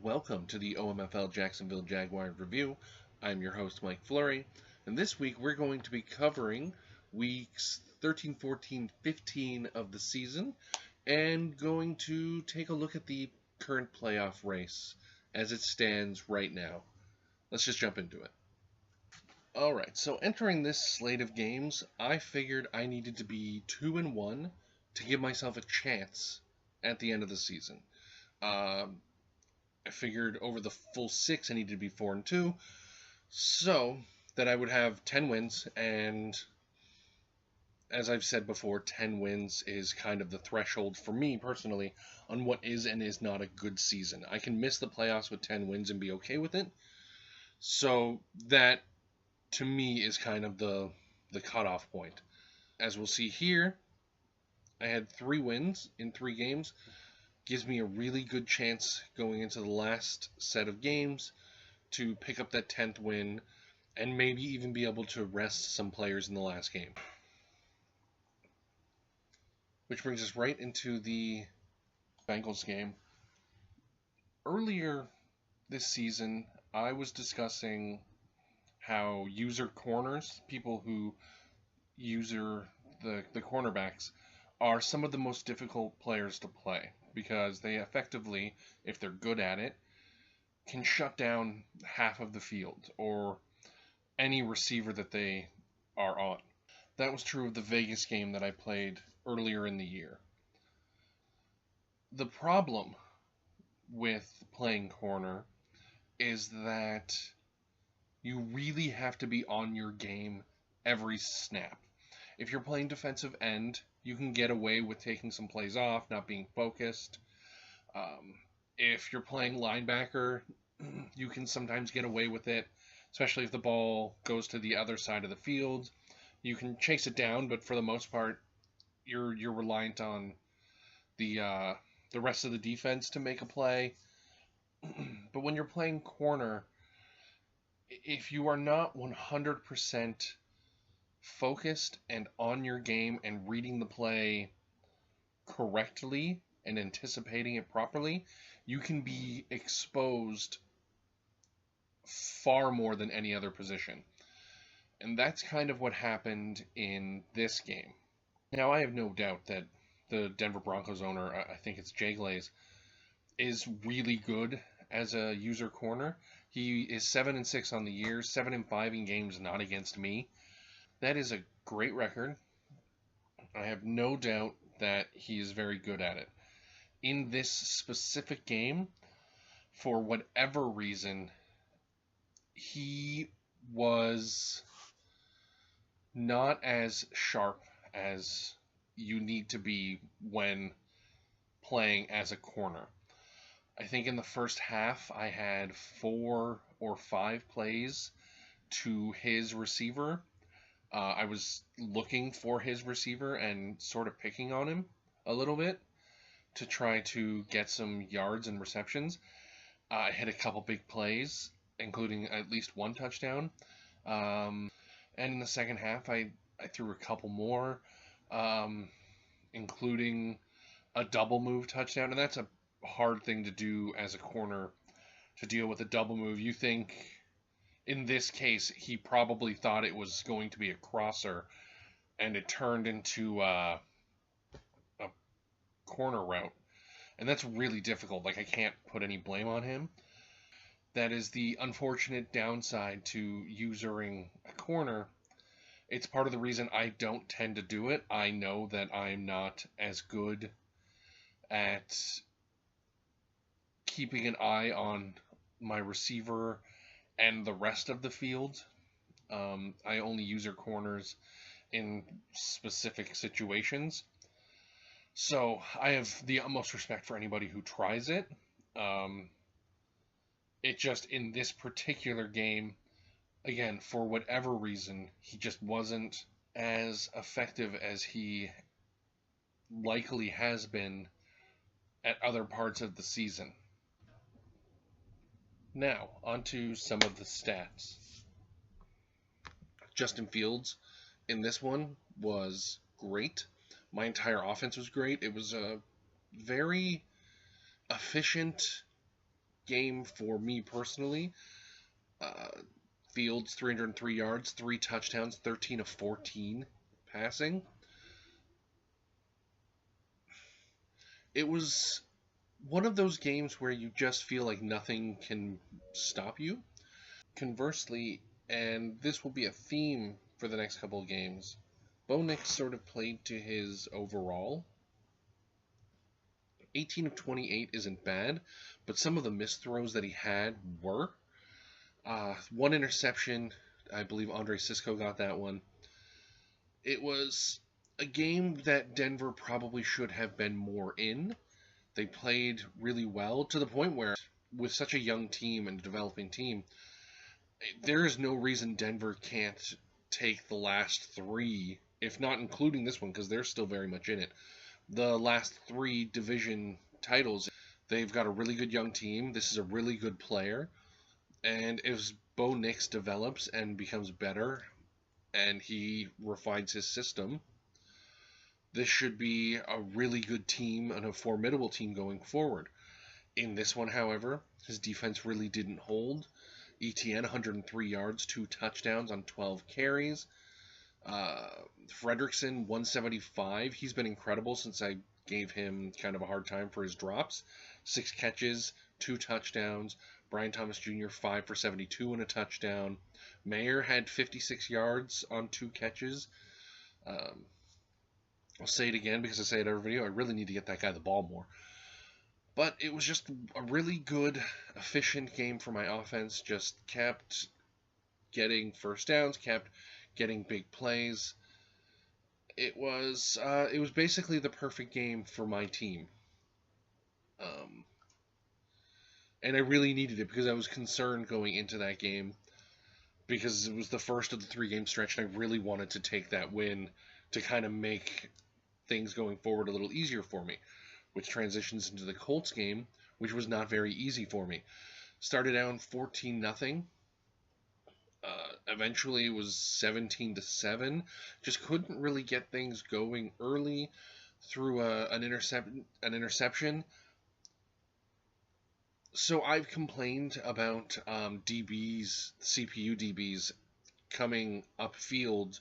welcome to the OMFL Jacksonville Jaguars review. I'm your host, Mike Fleury, and this week we're going to be covering weeks 13, 14, 15 of the season and going to take a look at the current playoff race as it stands right now. Let's just jump into it. Alright, so entering this slate of games, I figured I needed to be 2-1 to give myself a chance at the end of the season. I figured over the full 6 I needed to be 4-2, so that I would have 10 wins, and as I've said before, 10 wins is kind of the threshold for me personally on what is and is not a good season. I can miss the playoffs with 10 wins and be okay with it, so that to me is kind of the cutoff point. As we'll see here, I had 3 wins in 3 games. Gives me a really good chance going into the last set of games to pick up that 10th win and maybe even be able to rest some players in the last game. Which brings us right into the Bengals game. Earlier this season, I was discussing how user corners, people who user the cornerbacks, are some of the most difficult players to play because they effectively, if they're good at it, can shut down half of the field or any receiver that they are on. That was true of the Vegas game that I played earlier in the year. The problem with playing corner is that you really have to be on your game every snap. If you're playing defensive end, you can get away with taking some plays off, not being focused. If you're playing linebacker, you can sometimes get away with it, especially if the ball goes to the other side of the field. You can chase it down, but for the most part, you're reliant on the rest of the defense to make a play. But when you're playing corner, if you are not 100% focused and on your game and reading the play correctly and anticipating it properly, you can be exposed far more than any other position. And that's kind of what happened in this game. Now, I have no doubt that the Denver Broncos owner, I think it's Jay Glaze, is really good as a user corner. He is 7-6 on the year, 7-5 in games not against me. That is a great record. I have no doubt that he is very good at it. In this specific game, for whatever reason, he was not as sharp as you need to be when playing as a corner. I think in the first half, I had 4 or 5 plays to his receiver. I was looking for his receiver and sort of picking on him a little bit to try to get some yards and receptions. I hit a couple big plays, including at least 1 touchdown. And in the second half, I threw a couple more, including a double move touchdown. And that's a hard thing to do as a corner, to deal with a double move. You think, in this case, he probably thought it was going to be a crosser, and it turned into a corner route. And that's really difficult. Like, I can't put any blame on him. That is the unfortunate downside to usering a corner. It's part of the reason I don't tend to do it. I know that I'm not as good at keeping an eye on my receiver and the rest of the field. I only user corners in specific situations. So I have the utmost respect for anybody who tries it. It just, in this particular game, again, for whatever reason, he just wasn't as effective as he likely has been at other parts of the season. Now, onto some of the stats. Justin Fields in this one was great. My entire offense was great. It was a very efficient game for me personally. Uh, Fields, 303 yards, 3 touchdowns, 13 of 14 passing. It was one of those games where you just feel like nothing can stop you. Conversely, and this will be a theme for the next couple of games, Bo Nix sort of played to his overall. 18 of 28 isn't bad, but some of the missed throws that he had were. One interception, I believe Andre Sisco got that one. It was a game that Denver probably should have been more in. They played really well to the point where, with such a young team and developing team, there is no reason Denver can't take the last three, if not including this one, because they're still very much in it. The last three division titles, they've got a really good young team. This is a really good player. And if Bo Nix develops and becomes better and he refines his system, this should be a really good team and a formidable team going forward. In this one, however, his defense really didn't hold. ETN, 103 yards, 2 touchdowns on 12 carries. Fredrickson, 175. He's been incredible since I gave him kind of a hard time for his drops. 6 catches, 2 touchdowns. Brian Thomas Jr., 5 for 72 and a touchdown. Mayer had 56 yards on 2 catches. I'll say it again because I say it every video. I really need to get that guy the ball more. But it was just a really good, efficient game for my offense. Just kept getting first downs, kept getting big plays. It was basically the perfect game for my team. And I really needed it because I was concerned going into that game because it was the first of the 3-game stretch and I really wanted to take that win to kind of make things going forward a little easier for me, which transitions into the Colts game, which was not very easy for me. Started down 14-0. Eventually it was 17-7. Just couldn't really get things going early through an interception. So I've complained about DBs, CPU DBs, coming upfield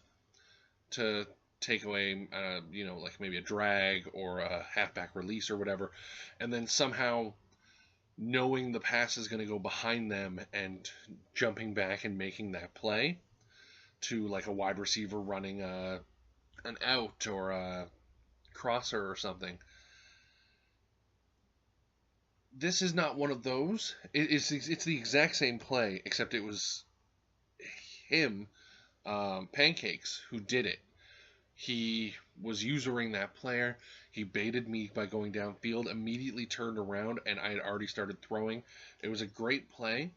to take away, like maybe a drag or a halfback release or whatever, and then somehow knowing the pass is going to go behind them and jumping back and making that play to like a wide receiver running an out or a crosser or something. This is not one of those. It's the exact same play, except it was him, Pancakes, who did it. He was usuring that player. He baited me by going downfield, immediately turned around, and I had already started throwing. It was a great play.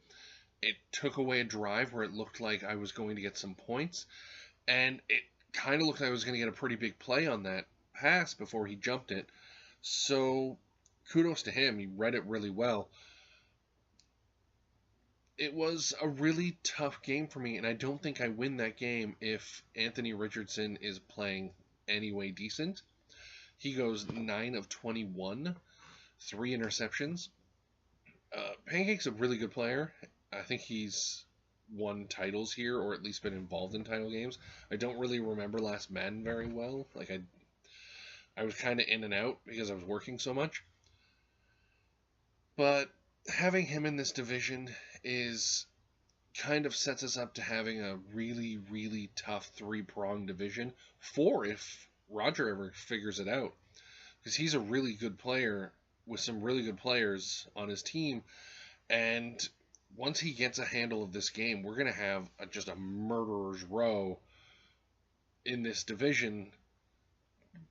It took away a drive where it looked like I was going to get some points, and it kind of looked like I was going to get a pretty big play on that pass before he jumped it. So kudos to him. He read it really well. It was a really tough game for me, and I don't think I win that game if Anthony Richardson is playing anyway decent. He goes 9 of 21, 3 interceptions. Pancake's a really good player. I think he's won titles here, or at least been involved in title games. I don't really remember last Madden very well. I was kind of in and out because I was working so much. But having him in this division is kind of sets us up to having a really, really tough 3-pronged division. 4 if Roger ever figures it out. Because he's a really good player with some really good players on his team. And once he gets a handle of this game, we're going to have just a murderer's row in this division.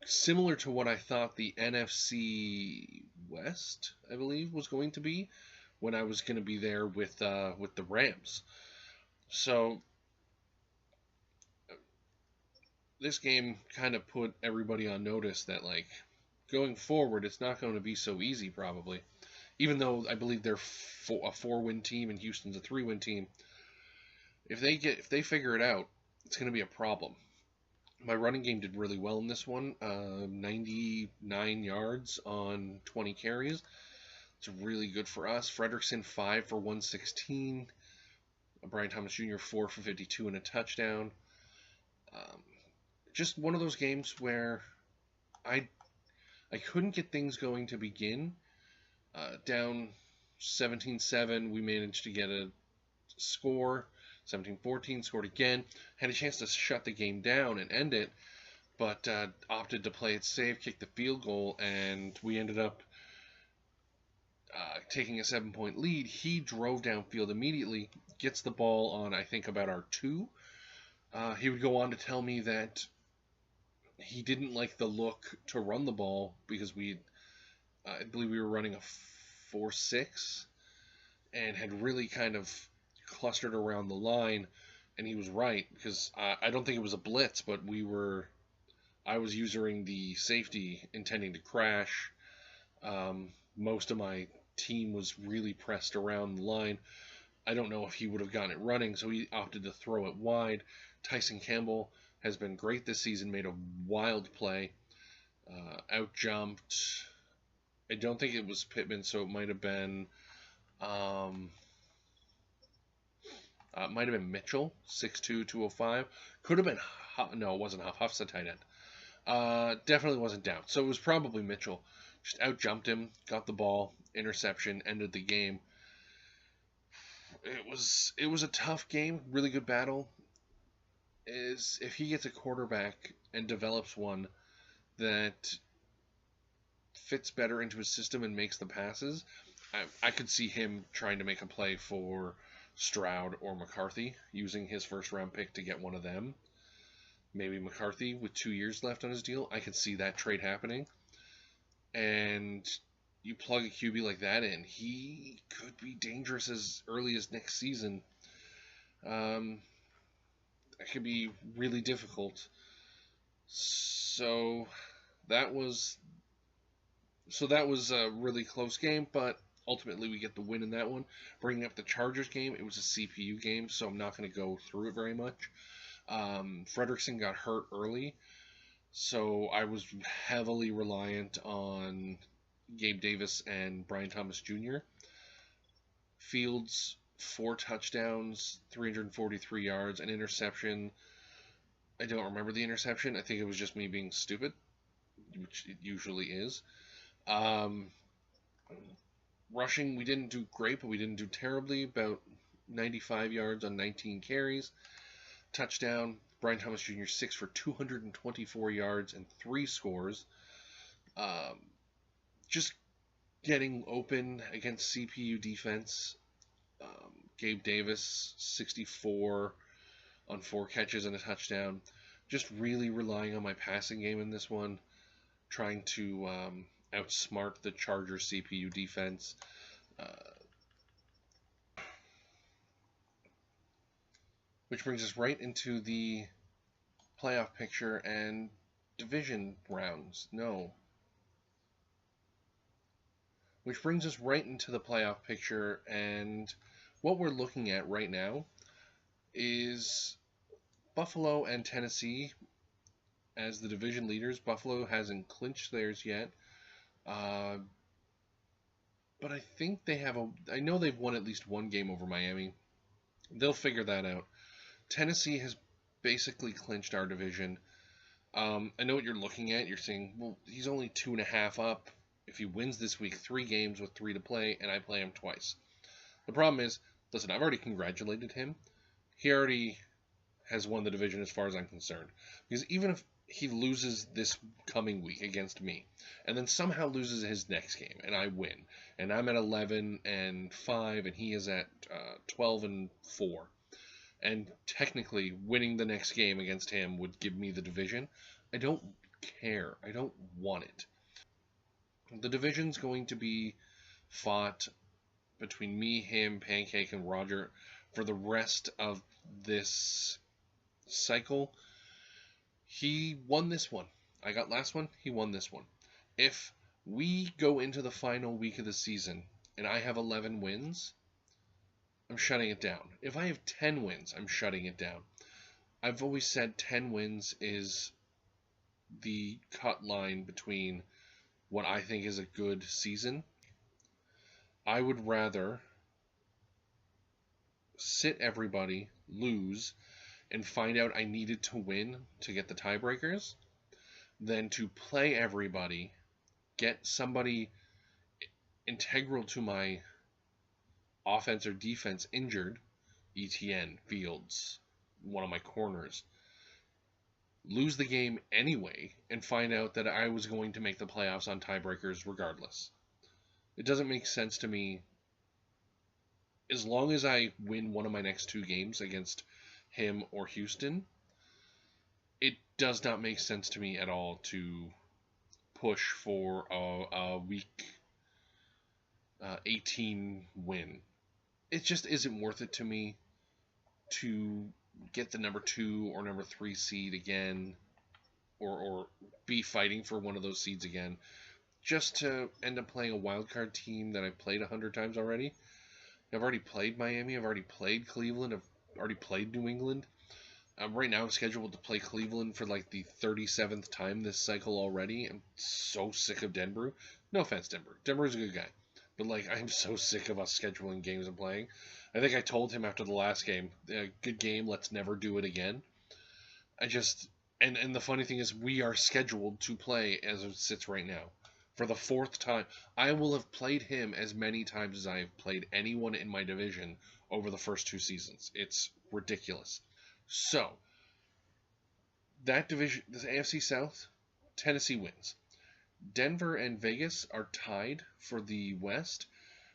Similar to what I thought the NFC West, I believe, was going to be when I was going to be there with the Rams. So this game kind of put everybody on notice that, like, going forward, it's not going to be so easy probably. Even though I believe they're a 4-win team and Houston's a 3-win team, if they figure it out, it's going to be a problem. My running game did really well in this one, 99 yards on 20 carries. It's really good for us. Frederickson 5 for 116. Brian Thomas Jr. 4 for 52 and a touchdown. Um, just one of those games where I I couldn't get things going to begin. Down 17-7, we managed to get a score. 17-14, scored again. Had a chance to shut the game down and end it, but opted to play it safe, kick the field goal, and we ended up taking a 7-point lead. He drove downfield immediately, gets the ball on, I think, about our 2. He would go on to tell me that he didn't like the look to run the ball because I believe we were running a 4-6 and had really kind of clustered around the line. And he was right, because I don't think it was a blitz, but I was using the safety intending to crash. Most of my team was really pressed around the line. I don't know if he would have gotten it running, so he opted to throw it wide. Tyson Campbell has been great this season, made a wild play, out-jumped. I don't think it was Pittman, so it might have been Mitchell, 6'2", 205. Could have been no, it wasn't Huff. Huff's a tight end. Definitely wasn't down. So it was probably Mitchell. Just out-jumped him, got the ball, interception, ended the game. It was a tough game, really good battle. If he gets a quarterback and develops one that fits better into his system and makes the passes, I could see him trying to make a play for Stroud or McCarthy, using his first-round pick to get one of them. Maybe McCarthy with 2 years left on his deal. I could see that trade happening. And you plug a QB like that in, he could be dangerous as early as next season. That could be really difficult. So that was a really close game, but ultimately we get the win in that one. Bringing up the Chargers game, it was a CPU game, so I'm not going to go through it very much. Frederickson got hurt early, so I was heavily reliant on Gabe Davis and Brian Thomas Jr. Fields, 4 touchdowns, 343 yards, an interception. I don't remember the interception. I think it was just me being stupid, which it usually is. Rushing, we didn't do great, but we didn't do terribly. About 95 yards on 19 carries. Touchdown. Brian Thomas Jr. 6 for 224 yards and 3 scores. Just getting open against CPU defense. Gabe Davis, 64 on 4 catches and a touchdown. Just really relying on my passing game in this one. Trying to outsmart the Chargers CPU defense. Which brings us right into the playoff picture and division rounds. No. Which brings us right into the playoff picture, and what we're looking at right now is Buffalo and Tennessee as the division leaders. Buffalo hasn't clinched theirs yet. But I think I know they've won at least one game over Miami. They'll figure that out. Tennessee has basically clinched our division. I know what you're looking at. You're saying, well, he's only 2.5 up. If he wins this week, 3 games with 3 to play, and I play him twice. The problem is, listen, I've already congratulated him. He already has won the division as far as I'm concerned. Because even if he loses this coming week against me, and then somehow loses his next game, and I win, and I'm at 11-5, and he is at 12-4, and technically winning the next game against him would give me the division, I don't care. I don't want it. The division's going to be fought between me, him, Pancake, and Roger for the rest of this cycle. He won this one. I got last one. He won this one. If we go into the final week of the season and I have 11 wins, I'm shutting it down. If I have 10 wins, I'm shutting it down. I've always said 10 wins is the cut line between what I think is a good season. I would rather sit everybody, lose, and find out I needed to win to get the tiebreakers than to play everybody, get somebody integral to my offense or defense injured, ETN, Fields, one of my corners, lose the game anyway, and find out that I was going to make the playoffs on tiebreakers regardless. It doesn't make sense to me. As long as I win one of my next two games against him or Houston, it does not make sense to me at all to push for a week 18 win. It just isn't worth it to me to get the number 2 or number 3 seed again, or be fighting for one of those seeds again, just to end up playing a wildcard team that I've played 100 times already. I've already played Miami, I've already played Cleveland, I've already played New England. Right now I'm scheduled to play Cleveland for like the 37th time this cycle already. I'm so sick of Denver. No offense, Denver. Denver's a good guy. But like, I'm so sick of us scheduling games and playing. I think I told him after the last game, good game, let's never do it again. And the funny thing is, we are scheduled to play as it sits right now. For the 4th time. I will have played him as many times as I have played anyone in my division over the first 2 seasons. It's ridiculous. So, that division, this AFC South, Tennessee wins. Denver and Vegas are tied for the West,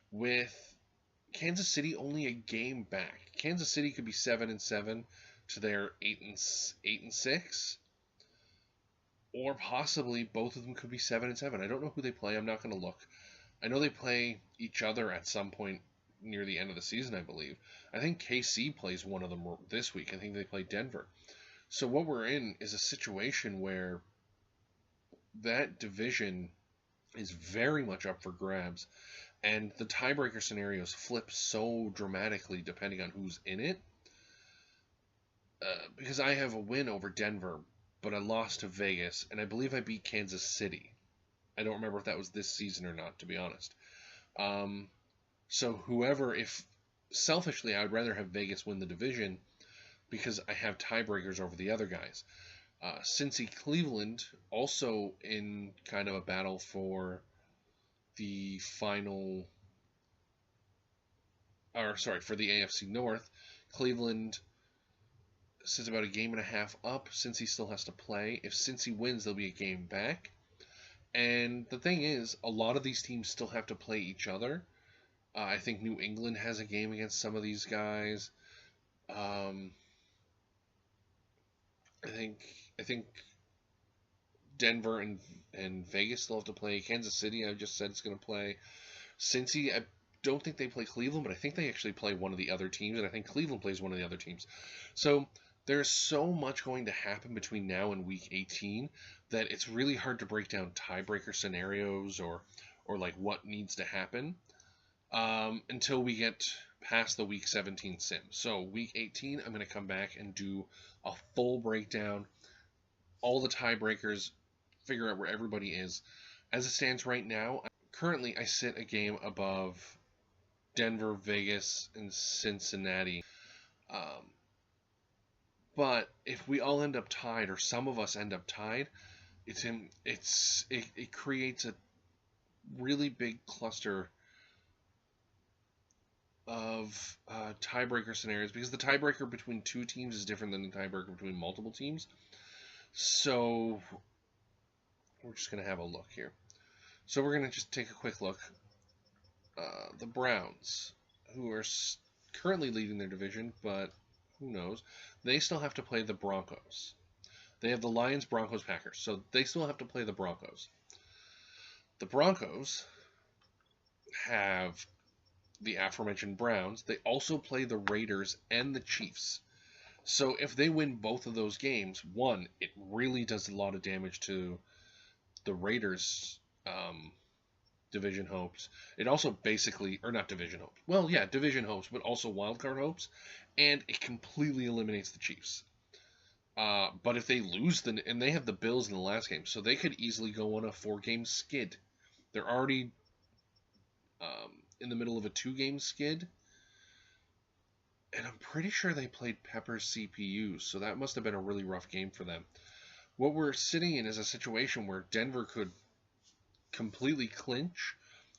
with Kansas City only a game back. Kansas City could be 7-7 to their 8-6, or possibly both of them could be 7-7. I don't know who they play. I'm not going to look. I know they play each other at some point near the end of the season, I believe. I think KC plays one of them this week. I think they play Denver. So what we're in is a situation where that division is very much up for grabs, and the tiebreaker scenarios flip so dramatically depending on who's in it. Because I have a win over Denver, but I lost to Vegas, and I believe I beat Kansas City. I don't remember if that was this season or not, to be honest. So whoever, if selfishly, I would rather have Vegas win the division because I have tiebreakers over the other guys. Cincy Cleveland also in kind of a battle for the final, for the AFC North. Cleveland sits about a game and a half up. Cincy still has to play. If Cincy wins, there'll be a game back. And the thing is, a lot of these teams still have to play each other. I think New England has a game against some of these guys. I think Denver and Vegas still have to play. Kansas City, I just said, it's going to play. Cincy, I don't think they play Cleveland, but I think they actually play one of the other teams, and I think Cleveland plays one of the other teams. So there's so much going to happen between now and week 18 that it's really hard to break down tiebreaker scenarios or like what needs to happen until we get past the week 17 sim. So week 18, I'm going to come back and do a full breakdown, all the tiebreakers, figure out where everybody is. As it stands right now, currently I sit a game above Denver, Vegas, and Cincinnati. But if we all end up tied, or some of us end up tied, it creates a really big cluster of tiebreaker scenarios, because the tiebreaker between two teams is different than the tiebreaker between multiple teams. So we're just going to have a look here. So we're going to just take a quick look. The Browns, who are currently leading their division, but who knows, they still have to play the Broncos. They have the Lions, Broncos, Packers, so they still have to play the Broncos. The Broncos have the aforementioned Browns. They also play the Raiders and the Chiefs. So if they win both of those games, one, it really does a lot of damage to the Raiders' division hopes. It also basically, or not division hopes. Well, yeah, division hopes, but also wildcard hopes, and it completely eliminates the Chiefs. But if they lose, and they have the Bills in the last game, so they could easily go on a 4-game skid. They're already in the middle of a 2-game skid. And I'm pretty sure they played Pepper's CPU, so that must have been a really rough game for them. What we're sitting in is a situation where Denver could completely clinch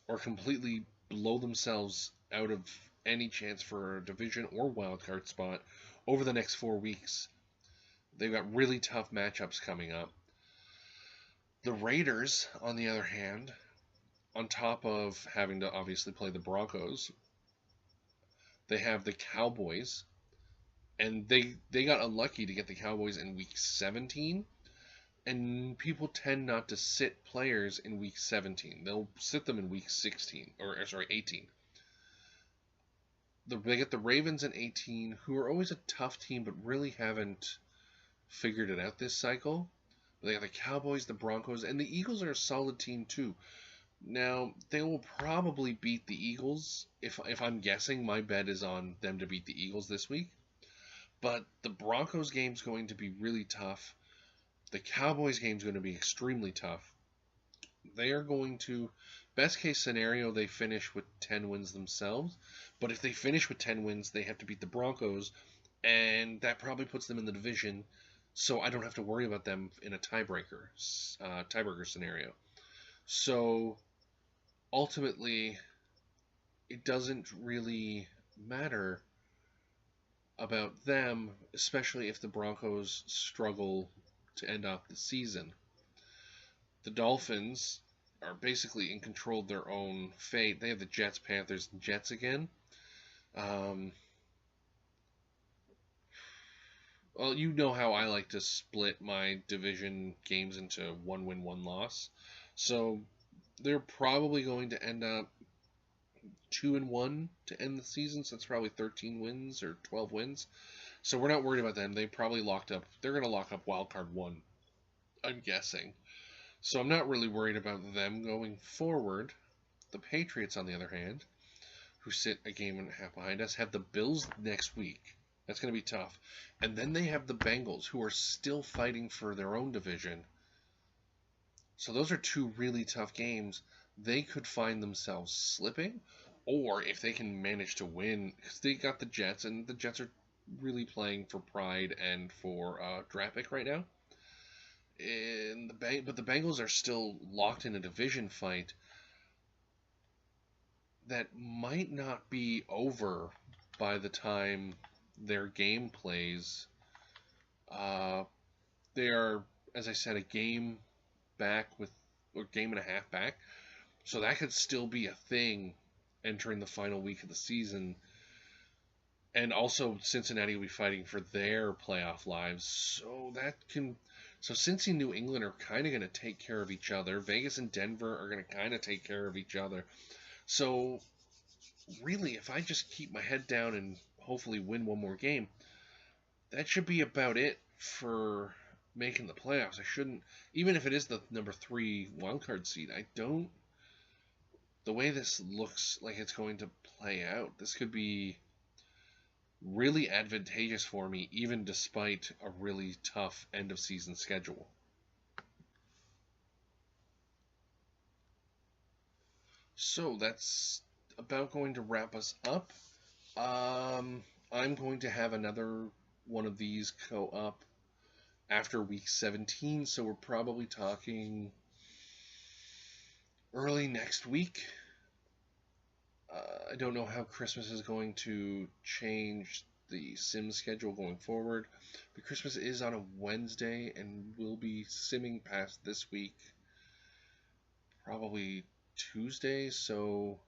or completely blow themselves out of any chance for a division or wildcard spot over the next 4 weeks. They've got really tough matchups coming up. The Raiders, on the other hand, on top of having to obviously play the Broncos, they have the Cowboys, and they got unlucky to get the Cowboys in week 17, and people tend not to sit players in week 17. They'll sit them in week 16, or sorry, 18. They get the Ravens in 18, who are always a tough team, but really haven't figured it out this cycle. They got the Cowboys, the Broncos, and the Eagles are a solid team too. Now, they will probably beat the Eagles. If I'm guessing, my bet is on them to beat the Eagles this week. But the Broncos game's going to be really tough. The Cowboys game's going to be extremely tough. They are going to, best case scenario, they finish with 10 wins themselves. But if they finish with 10 wins, they have to beat the Broncos, and that probably puts them in the division. So I don't have to worry about them in a tiebreaker scenario. So ultimately, it doesn't really matter about them, especially if the Broncos struggle to end off the season. The Dolphins are basically in control of their own fate. They have the Jets, Panthers, and Jets again. Well, you know how I like to split my division games into 1 win, 1 loss. So they're probably going to end up 2-1 to end the season. So that's probably 13 wins or 12 wins. So we're not worried about them. They probably locked up. They're going to lock up wildcard 1, I'm guessing. So I'm not really worried about them going forward. The Patriots, on the other hand, who sit a game and a half behind us, have the Bills next week. That's going to be tough. And then they have the Bengals, who are still fighting for their own division. So those are 2 really tough games. They could find themselves slipping, or if they can manage to win, because they got the Jets, and the Jets are really playing for pride and for draft pick right now. But the Bengals are still locked in a division fight that might not be over by the time their game plays. They are, as I said, a game back or game and a half back. So that could still be a thing entering the final week of the season. And also Cincinnati will be fighting for their playoff lives. So Cincy and New England are kind of going to take care of each other. Vegas and Denver are going to kind of take care of each other. So really, if I just keep my head down and hopefully win one more game, that should be about it for making the playoffs. I shouldn't, even if it is the number 3 wildcard seed, the way this looks like it's going to play out, this could be really advantageous for me, even despite a really tough end of season schedule. So that's about going to wrap us up. I'm going to have another one of these go up after week 17, so we're probably talking early next week. I don't know how Christmas is going to change the sim schedule going forward, but Christmas is on a Wednesday, and we'll be simming past this week probably Tuesday, so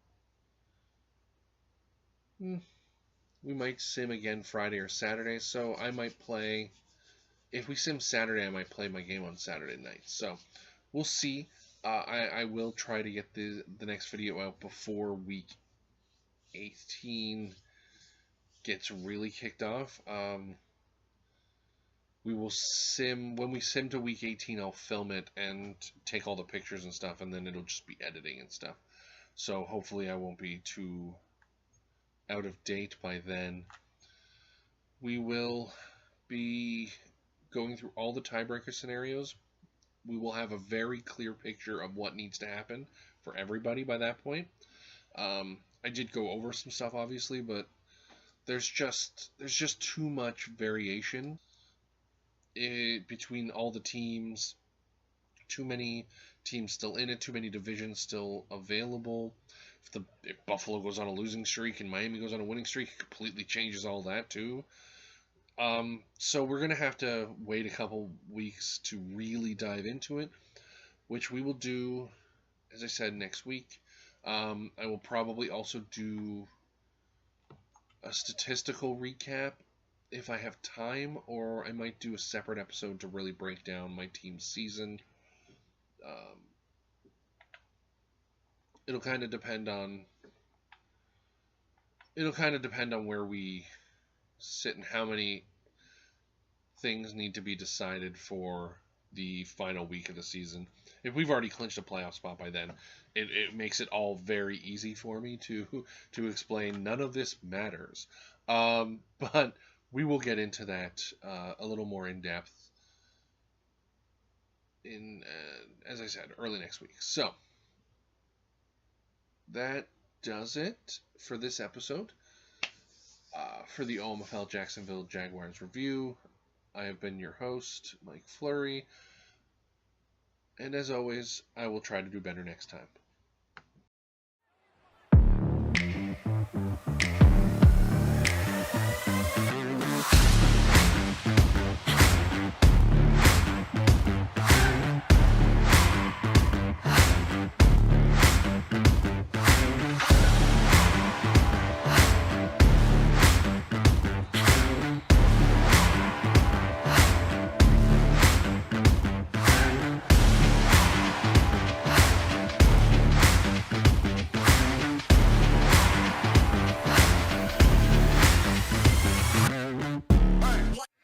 we might sim again Friday or Saturday. So I might play, if we sim Saturday, I might play my game on Saturday night. So we'll see. I will try to get the next video out before week 18 gets really kicked off. We will sim, when we sim to week 18, I'll film it and take all the pictures and stuff, and then it'll just be editing and stuff. So hopefully I won't be too out of date by then. We will be going through all the tiebreaker scenarios. We will have a very clear picture of what needs to happen for everybody by that point. I did go over some stuff, obviously, but there's just too much variation between all the teams. Too many teams still in it. Too many divisions still available. If Buffalo goes on a losing streak and Miami goes on a winning streak, it completely changes all that too. So we're gonna have to wait a couple weeks to really dive into it, which we will do, as I said, next week. I will probably also do a statistical recap if I have time, or I might do a separate episode to really break down my team's season. Um, it'll kind of depend on where we sit and how many things need to be decided for the final week of the season. If we've already clinched a playoff spot by then, it makes it all very easy for me to explain. None of this matters, but we will get into that a little more in depth in, as I said, early next week. So that does it for this episode. For the OMFL Jacksonville Jaguars review, I have been your host, Mike Fleury, and as always, I will try to do better next time.